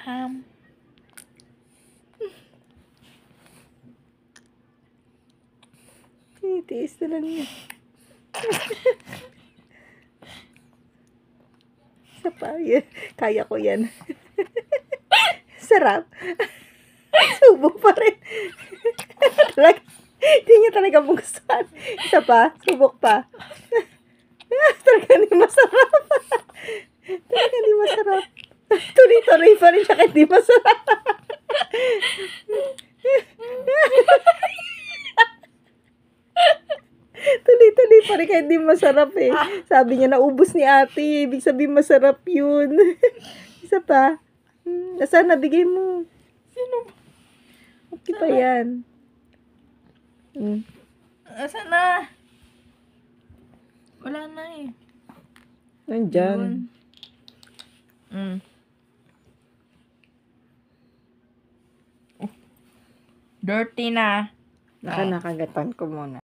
ham. Tiis na lang yan. Isa pa, kaya ko yan. Sarap. Subo pa rin. Talaga, hindi niya talaga magustuhan. Isa pa, subok pa. Talaga hindi masarap. Talaga hindi masarap. Tuloy-tuloy pa rin siya kahit hindi masarap. Tuloy-tuloy pa rin kahit hindi masarap eh. Sabi niya, naubos ni ate. Ibig sabihin masarap yun. Isa pa. Nasaan nabigay mo? Sino? Okay pa yan. Asan na? Wala na eh. Nandyan. Dirty na. Nakagatan ko muna.